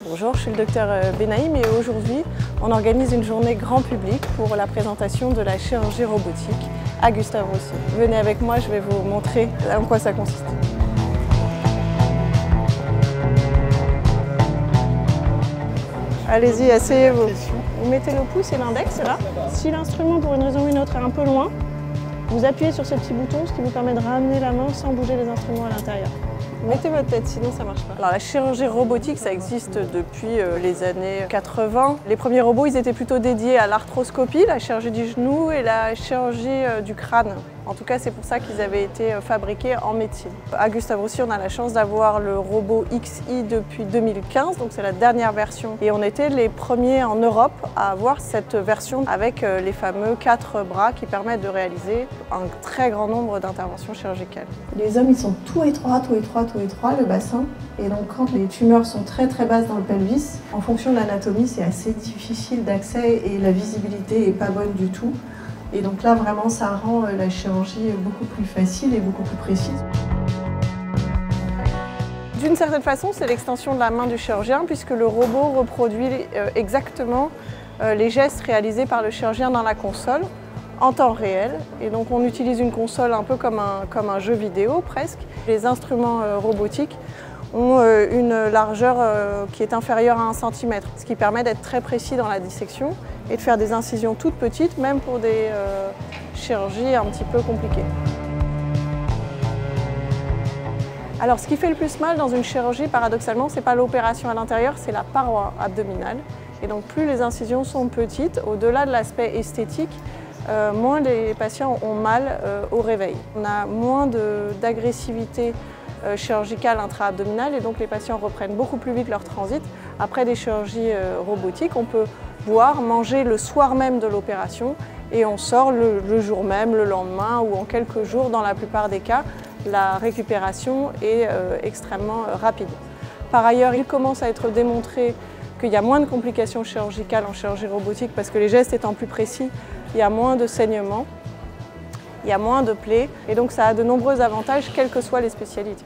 Bonjour, je suis le docteur Benaïm et aujourd'hui on organise une journée grand public pour la présentation de la chirurgie robotique à Gustave Roussy. Venez avec moi, je vais vous montrer en quoi ça consiste. Allez-y, asseyez-vous. Vous mettez le pouce et l'index là. Si l'instrument pour une raison ou une autre est un peu loin, vous appuyez sur ce petit bouton, ce qui vous permet de ramener la main sans bouger les instruments à l'intérieur. Mettez votre tête, sinon ça ne marche pas. Alors la chirurgie robotique, ça existe depuis les années 80. Les premiers robots, ils étaient plutôt dédiés à l'arthroscopie, la chirurgie du genou et la chirurgie du crâne. En tout cas, c'est pour ça qu'ils avaient été fabriqués en médecine. À Gustave Roussy, on a la chance d'avoir le robot XI depuis 2015, donc c'est la dernière version. Et on était les premiers en Europe à avoir cette version avec les fameux 4 bras qui permettent de réaliser un très grand nombre d'interventions chirurgicales. Les hommes, ils sont tout étroits, le bassin. Et donc quand les tumeurs sont très basses dans le pelvis, en fonction de l'anatomie, c'est assez difficile d'accès et la visibilité n'est pas bonne du tout. Et donc là, vraiment, ça rend la chirurgie beaucoup plus facile et beaucoup plus précise. D'une certaine façon, c'est l'extension de la main du chirurgien puisque le robot reproduit exactement les gestes réalisés par le chirurgien dans la console en temps réel. Et donc on utilise une console un peu comme un jeu vidéo presque. Les instruments robotiques ont une largeur qui est inférieure à 1 cm, ce qui permet d'être très précis dans la dissection et de faire des incisions toutes petites, même pour des chirurgies un petit peu compliquées. Alors ce qui fait le plus mal dans une chirurgie, paradoxalement, ce n'est pas l'opération à l'intérieur, c'est la paroi abdominale. Et donc plus les incisions sont petites, au-delà de l'aspect esthétique, moins les patients ont mal au réveil. On a moins d'agressivité chirurgicale intra-abdominale et donc les patients reprennent beaucoup plus vite leur transit. Après des chirurgies robotiques, on peut boire, manger le soir même de l'opération et on sort le jour même, le lendemain ou en quelques jours. Dans la plupart des cas, la récupération est extrêmement rapide. Par ailleurs, il commence à être démontré qu'il y a moins de complications chirurgicales en chirurgie robotique parce que les gestes étant plus précis, il y a moins de saignements, il y a moins de plaies et donc ça a de nombreux avantages quelles que soient les spécialités.